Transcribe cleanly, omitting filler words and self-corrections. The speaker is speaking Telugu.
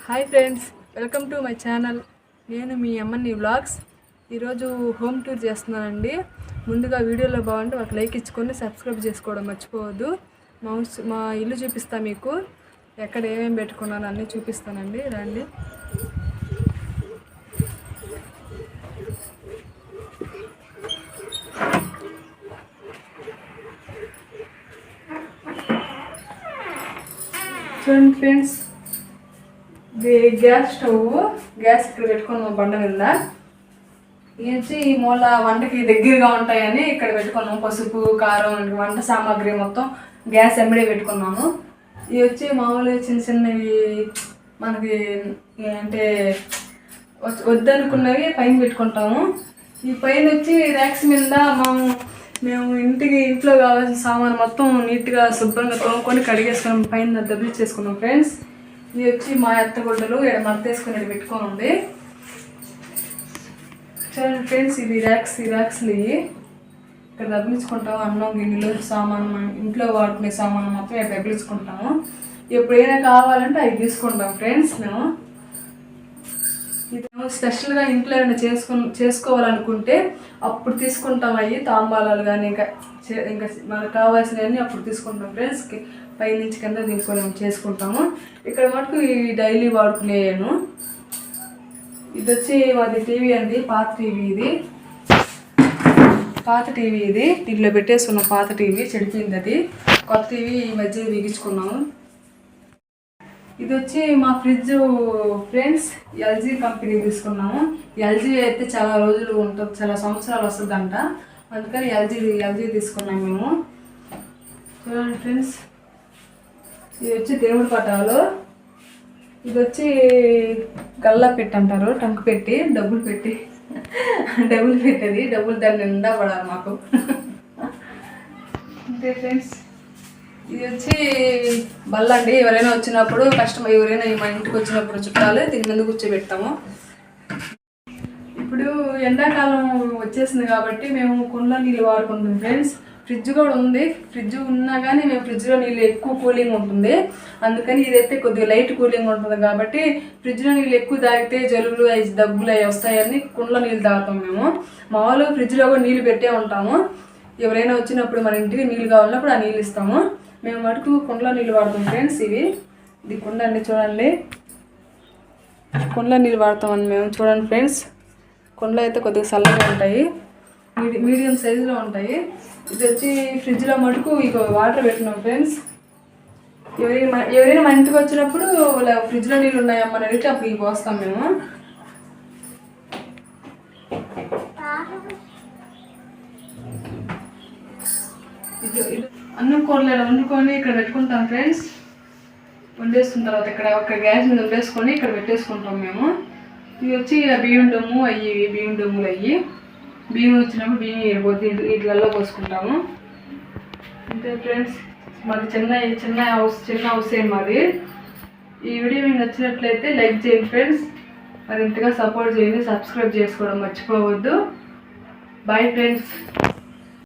Hi friends, welcome to my channel. నేను మీ అమ్మని వ్లాగ్స్. ఈరోజు హోమ్ టూర్ చేస్తున్నానండి. ముందుగా వీడియోలో బాగుంటే ఒక లైక్ ఇచ్చుకొని సబ్స్క్రైబ్ చేసుకోవడం మర్చిపోవద్దు. మా ఇల్లు చూపిస్తా, మీకు ఎక్కడ ఏమేమి పెట్టుకున్నాను అన్నీ చూపిస్తానండి, రండి. చూడండి ఫ్రెండ్స్, ఇది గ్యాస్ స్టవ్. గ్యాస్ ఇక్కడ పెట్టుకున్నాం బండ మీద. ఇది వచ్చి ఈ మూల వంటకి దగ్గరగా ఉంటాయని ఇక్కడ పెట్టుకున్నాం. పసుపు, కారం, వంట సామాగ్రి మొత్తం గ్యాస్ ఎంబడే పెట్టుకున్నాము. ఇవి వచ్చి మామూలుగా చిన్న చిన్నవి మనకి అంటే వద్దనుకున్నవి పైన పెట్టుకుంటాము. ఈ పైన వచ్చి ర్యాక్స్ మీద మేము ఇంట్లో కావాల్సిన సామాను మొత్తం నీట్గా శుభ్రంగా తోముకొని కడిగేసుకొని పైన దబ్బిలి చేసుకున్నాం ఫ్రెండ్స్. ఇది వచ్చి మా ఎత్తగొడ్డలు ఇక్కడ మడత వేసుకొని పెట్టుకొని ఉంది. చూడండి ఫ్రెండ్స్, ఇది ర్యాక్స్లు ఇవి ఇక్కడ దబ్బిలించుకుంటాము. అన్నం గిన్నెలు సామాను ఇంట్లో వాడుకునే సామాను మొత్తం ఇక్కడ దబ్బిలించుకుంటాము. ఎప్పుడైనా కావాలంటే అవి తీసుకుంటాం ఫ్రెండ్స్. మేము ఇది స్పెషల్గా ఇంట్లో ఏమైనా చేసుకోవాలనుకుంటే అప్పుడు తీసుకుంటాం. అవి తాంబాలాలు కానీ ఇంకా మనకు కావాల్సినవన్నీ అప్పుడు తీసుకుంటాం ఫ్రెండ్స్. పైనుంచి కింద దింపుకొని చేసుకుంటాము. ఇక్కడ మటుకు ఈ డైలీ వాడుకునేను. ఇది వచ్చి మాది టీవీ అండి, పాత టీవీ. ఇది దీంట్లో పెట్టేసుకున్నాం. పాత టీవీ చెడిపోయింది. అది కొత్త టీవీ ఈ మధ్య బిగించుకున్నాము. ఇది వచ్చి మా ఫ్రిడ్జ్ ఫ్రెండ్స్, ఎల్జీ కంపెనీ తీసుకున్నాము. ఎల్జీ అయితే చాలా రోజులు ఉంటుంది, చాలా సంవత్సరాలు వస్తుందంట. అందుకని ఎల్జీ తీసుకున్నాం మేము. చూడండి ఫ్రెండ్స్, ఇది వచ్చి దేవుడి పటాలు. ఇది వచ్చి గల్లా పెట్టి అంటారు, టంకు పెట్టి డబ్బులు పెట్టేది. డబ్బులు దాన్ని నిండా పడాలి మాకు. అంతే ఫ్రెండ్స్. ఇది వచ్చి బల్లండి. ఎవరైనా వచ్చినప్పుడు ఎవరైనా మా ఇంటికి వచ్చినప్పుడు చుట్టాలు దీని మీద కూర్చోబెడతాము. ఇప్పుడు ఎండాకాలం వచ్చేసింది కాబట్టి మేము కుండలో నీళ్ళు వాడుకుంటాం ఫ్రెండ్స్. ఫ్రిడ్జ్ కూడా ఉంది. ఫ్రిడ్జ్ ఉన్నా కానీ మేము ఫ్రిడ్జ్లో నీళ్ళు ఎక్కువ కూలింగ్ ఉంటుంది. అందుకని ఇదైతే కొద్దిగా లైట్ కూలింగ్ ఉంటుంది కాబట్టి ఫ్రిడ్జ్లో నీళ్ళు ఎక్కువ తాగితే జలుబులు దగ్గులు అవి వస్తాయని కుండలో నీళ్ళు తాగుతాం మేము. మామూలుగా ఫ్రిడ్జ్లో కూడా నీళ్ళు పెట్టే ఉంటాము. ఎవరైనా వచ్చినప్పుడు మన ఇంటికి నీళ్ళు కావాలన్నప్పుడు ఆ నీళ్ళు ఇస్తాము. మేము మటుకు కుండలో నీళ్ళు వాడతాం ఫ్రెండ్స్. ఇది కుండ అండి, చూడండి. కుండలో నీళ్ళు వాడతామని మేము. చూడండి ఫ్రెండ్స్, కుండలో అయితే కొద్దిగా చల్లగా ఉంటాయి, మీడియం సైజులో ఉంటాయి. ఇది వచ్చి ఫ్రిడ్జ్లో మటుకు ఇక వాటర్ పెట్టినాం ఫ్రెండ్స్. ఎవరైనా మా ఇంటికి వచ్చినప్పుడు ఫ్రిడ్జ్లో నీళ్ళు ఉన్నాయమ్మని అడిగితే అప్పుడు ఇవి పోస్తాం మేము. అన్నం కూరలు వండుకొని ఇక్కడ పెట్టుకుంటాం ఫ్రెండ్స్. వండేసుకున్న తర్వాత ఇక్కడ గ్యాస్ మీద వండేసుకొని ఇక్కడ పెట్టేసుకుంటాం మేము. ఇవి వచ్చి బియ్యం డమ్ము బియ్యం డమ్ములు బియ్యం వచ్చినప్పుడు బియ్యం ఏరిపోతే వీటిలలో పోసుకుంటాము. అంతే ఫ్రెండ్స్, మాది చిన్న హౌస్ మాది. ఈ వీడియో మీకు నచ్చినట్లయితే లైక్ చేయండి ఫ్రెండ్స్. మరింతగా సపోర్ట్ చేయండి, సబ్స్క్రైబ్ చేసుకోవడం మర్చిపోవద్దు. Bye friends.